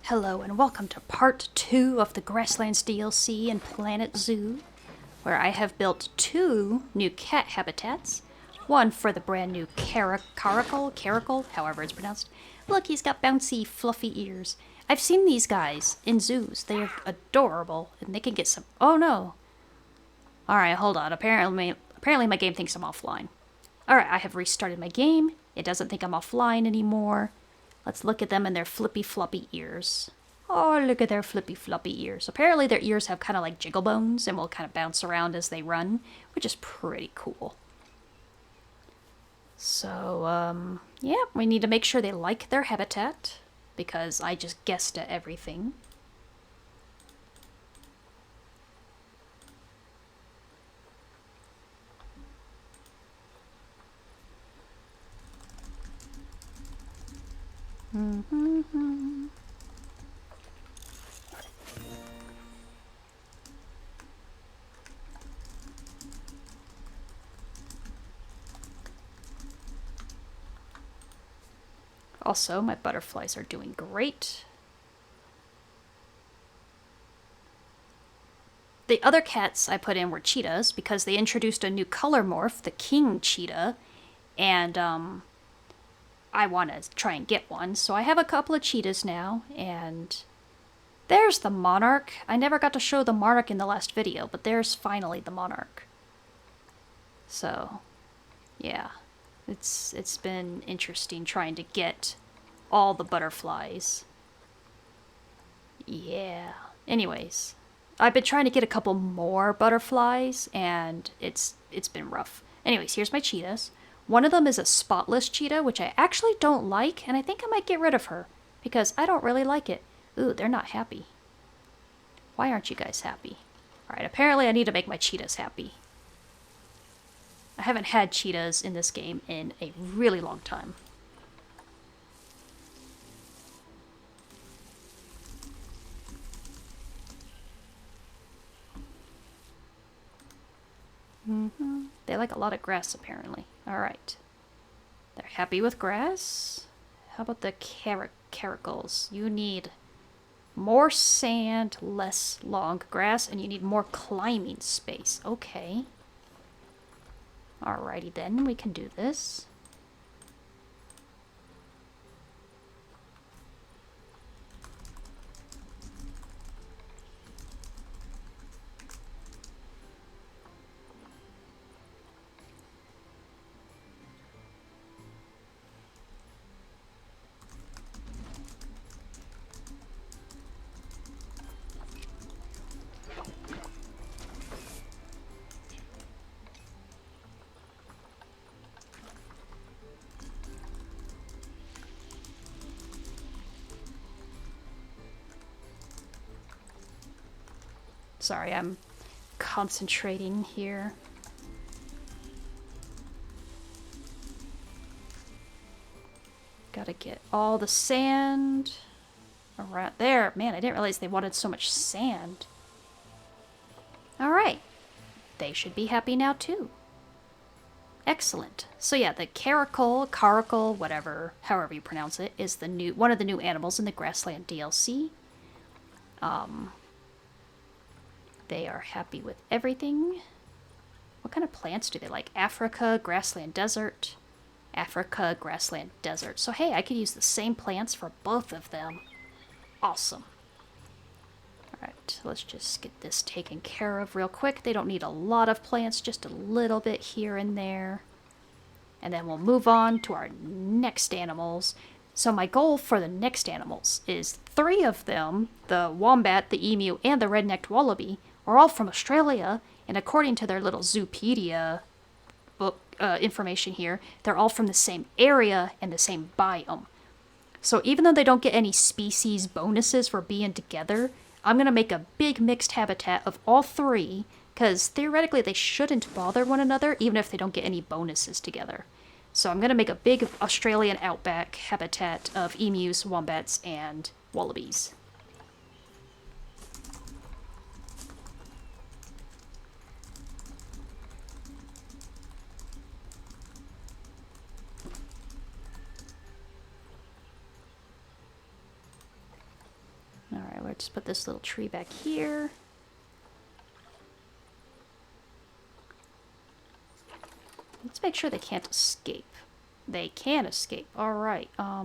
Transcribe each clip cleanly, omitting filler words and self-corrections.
Hello and welcome to part 2 of the Grasslands DLC in Planet Zoo, where I have built 2 new cat habitats. One for the brand new Caracal, however it's pronounced. Look, he's got bouncy, fluffy ears. I've seen these guys in zoos. They are adorable, and they can get some... Oh no! Alright, hold on. Apparently my game thinks I'm offline. Alright, I have restarted my game. It doesn't think I'm offline anymore. Let's look at them and their flippy floppy ears. Oh, look at their flippy floppy ears. Apparently their ears have kind of like jiggle bones and will kind of bounce around as they run, which is pretty cool. So, yeah, we need to make sure they like their habitat, because I just guessed at everything. Also, my butterflies are doing great. The other cats I put in were cheetahs because they introduced a new color morph, the king cheetah, and I want to try and get one. So I have a couple of cheetahs now, and there's the monarch. I never got to show the monarch in the last video, but there's finally the monarch. So, yeah. It's been interesting trying to get all the butterflies. Yeah. Anyways, I've been trying to get a couple more butterflies, and it's been rough. Anyways, here's my cheetahs. One of them is a spotless cheetah, which I actually don't like, and I think I might get rid of her, because I don't really like it. Ooh, they're not happy. Why aren't you guys happy? Alright, apparently I need to make my cheetahs happy. I haven't had cheetahs in this game in a really long time. They like a lot of grass, apparently. Alright. They're happy with grass. How about the caracals? You need more sand, less long grass, and you need more climbing space. Okay. Alrighty then, we can do this. Sorry, I'm concentrating here. Gotta get all the sand around there. Man, I didn't realize they wanted so much sand. Alright. They should be happy now too. Excellent. So yeah, the caracal, whatever, however you pronounce it, is the one of the new animals in the Grassland DLC. They are happy with everything. What kind of plants do they like? Africa, grassland, desert. Africa, grassland, desert. So hey, I could use the same plants for both of them. Awesome. Alright, let's just get this taken care of real quick. They don't need a lot of plants, just a little bit here and there. And then we'll move on to our next animals. So my goal for the next animals is 3 of them, the Wombat, the Emu, and the red-necked Wallaby, are all from Australia, and according to their little Zoopedia book information here, they're all from the same area and the same biome. So even though they don't get any species bonuses for being together, I'm going to make a big mixed habitat of all 3, because theoretically they shouldn't bother one another, even if they don't get any bonuses together. So I'm going to make a big Australian outback habitat of emus, wombats, and wallabies. let's put this little tree back here. Let's make sure they can't escape. They can escape. Alright, I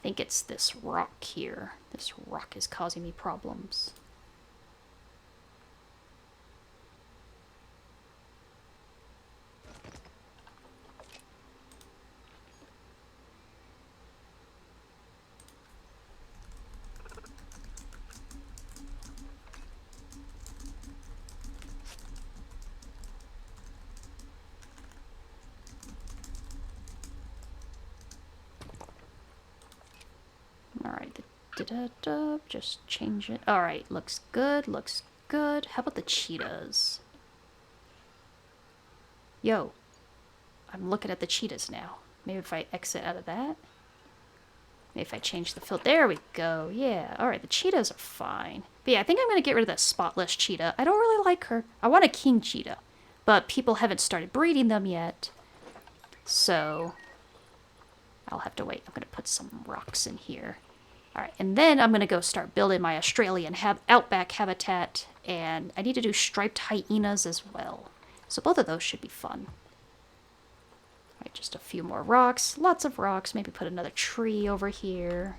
think it's this rock here. This rock is causing me problems. Alright, just change it. Alright, looks good, looks good. How about the cheetahs? Yo, I'm looking at the cheetahs now. Maybe if I exit out of that. Maybe if I change the filter. There we go. Yeah, alright, the cheetahs are fine. But yeah, I think I'm going to get rid of that spotless cheetah. I don't really like her. I want a king cheetah. But people haven't started breeding them yet. So I'll have to wait. I'm going to put some rocks in here. Alright, and then I'm going to go start building my Australian outback habitat, and I need to do striped hyenas as well. So both of those should be fun. Alright, just a few more rocks, lots of rocks, maybe put another tree over here.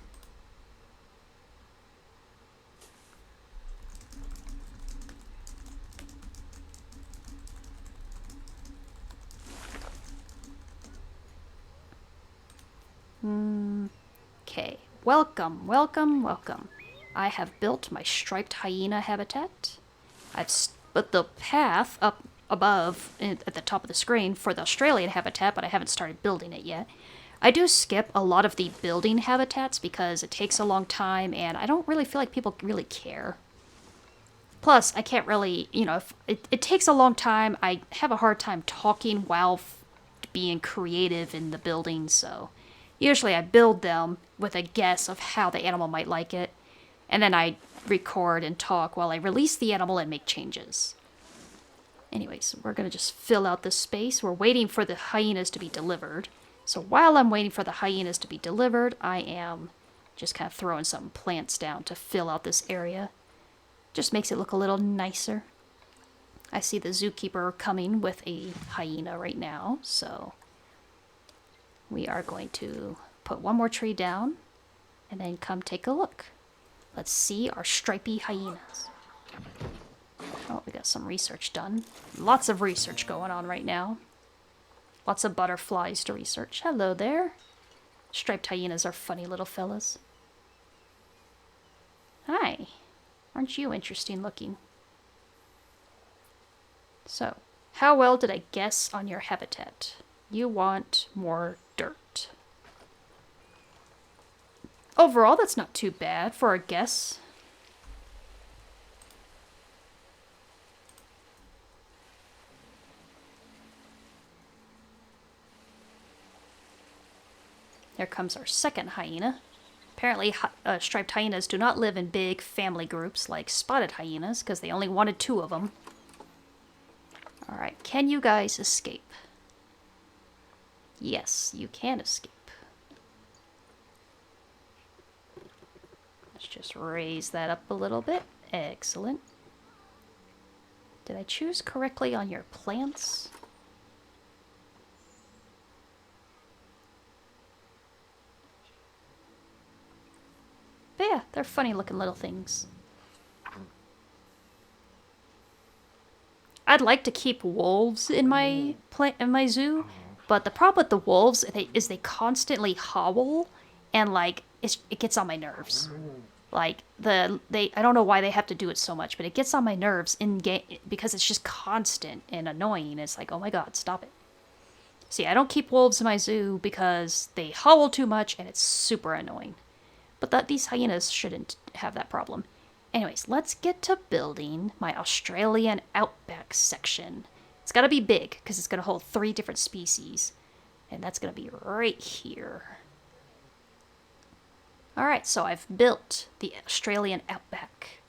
Okay. Welcome, welcome, welcome. I have built my striped hyena habitat. I've put the path up above at the top of the screen for the Australian habitat, but I haven't started building it yet. I do skip a lot of the building habitats because it takes a long time and I don't really feel like people really care. Plus, I can't really, you know, if it takes a long time. I have a hard time talking while being creative in the building, so usually I build them with a guess of how the animal might like it, and then I record and talk while I release the animal and make changes. Anyways, we're going to just fill out this space. We're waiting for the hyenas to be delivered. So while I'm waiting for the hyenas to be delivered, I am just kind of throwing some plants down to fill out this area. Just makes it look a little nicer. I see the zookeeper coming with a hyena right now, so we are going to put one more tree down and then come take a look. Let's see our stripy hyenas. Oh, we got some research done. Lots of research going on right now. Lots of butterflies to research. Hello there. Striped hyenas are funny little fellas. Hi. Aren't you interesting looking? So, how well did I guess on your habitat? You want more dirt. Overall, that's not too bad for a guess. There comes our second hyena. Apparently, striped hyenas do not live in big family groups like spotted hyenas, because they only wanted 2 of them. Alright, can you guys escape? Yes, you can escape. Let's just raise that up a little bit. Excellent. Did I choose correctly on your plants? But yeah, they're funny looking little things. I'd like to keep wolves in my zoo, but the problem with the wolves is they constantly howl, and like it gets on my nerves. Like I don't know why they have to do it so much, but it gets on my nerves in game because it's just constant and annoying. It's like, oh my god, stop it. See, I don't keep wolves in my zoo because they howl too much and it's super annoying. But these hyenas shouldn't have that problem. Anyways, let's get to building my Australian outback section. It's got to be big because it's going to hold 3 different species. And that's going to be right here. Alright, so I've built the Australian outback.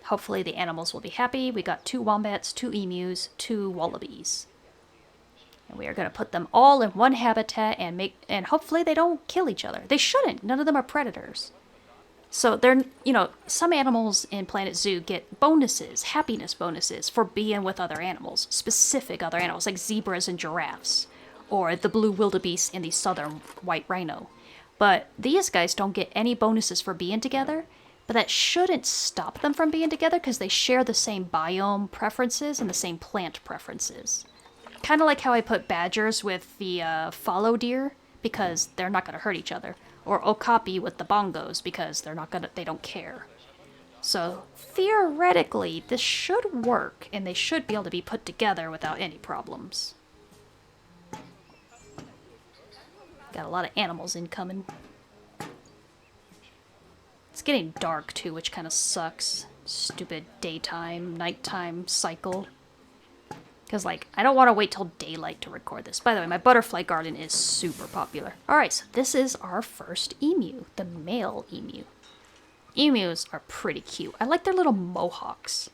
Hopefully the animals will be happy. We got 2 wombats, 2 emus, 2 wallabies. And we are going to put them all in one habitat and hopefully they don't kill each other. They shouldn't. None of them are predators. So they're, some animals in Planet Zoo get bonuses, happiness bonuses for being with other animals, specific other animals like zebras and giraffes, or the blue wildebeest and the southern white rhino. But these guys don't get any bonuses for being together, but that shouldn't stop them from being together because they share the same biome preferences and the same plant preferences. Kind of like how I put badgers with the fallow deer because they're not going to hurt each other, or okapi with the bongos because they don't care. So theoretically, this should work, and they should be able to be put together without any problems. Got a lot of animals incoming. It's getting dark too, which kind of sucks. Stupid daytime, nighttime cycle. Because, like, I don't want to wait till daylight to record this. By the way, my butterfly garden is super popular. Alright, so this is our first emu, the male emu. Emus are pretty cute. I like their little mohawks.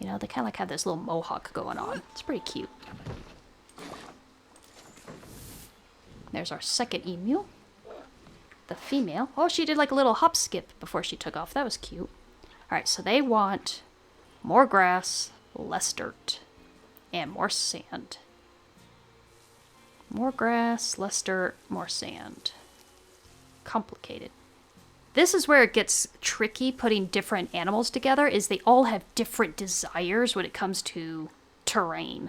They kind of like have this little mohawk going on. It's pretty cute. There's our second emu. The female. Oh, she did like a little hop skip before she took off. That was cute. Alright, so they want more grass, less dirt. And more sand. More grass, less dirt, more sand. Complicated. This is where it gets tricky putting different animals together, is they all have different desires when it comes to terrain.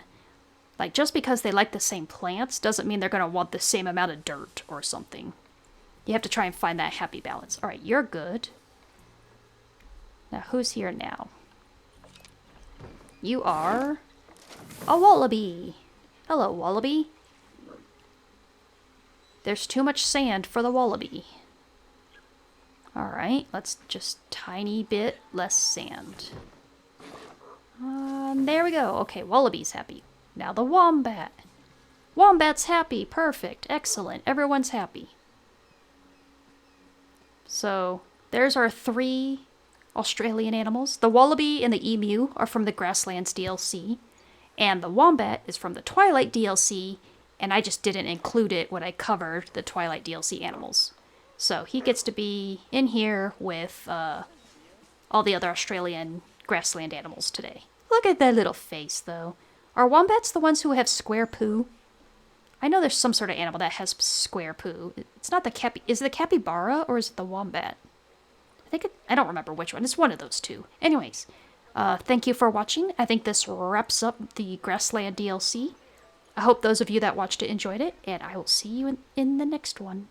Like, just because they like the same plants doesn't mean they're going to want the same amount of dirt or something. You have to try and find that happy balance. Alright, you're good. Now, who's here now? You are a wallaby. Hello, wallaby. There's too much sand for the wallaby. Alright, let's just tiny bit less sand. There we go. Okay, wallaby's happy. Now the wombat. Wombat's happy. Perfect. Excellent. Everyone's happy. So, there's our 3 Australian animals. The wallaby and the emu are from the Grasslands DLC. And the wombat is from the Twilight DLC, and I just didn't include it when I covered the Twilight DLC animals. So he gets to be in here with all the other Australian grassland animals today. Look at that little face, though. Are wombats the ones who have square poo? I know there's some sort of animal that has square poo. It's not the is it the capybara or is it the wombat? I don't remember which one. It's one of those two. Anyways. Thank you for watching. I think this wraps up the Grassland DLC. I hope those of you that watched it enjoyed it, and I will see you in the next one.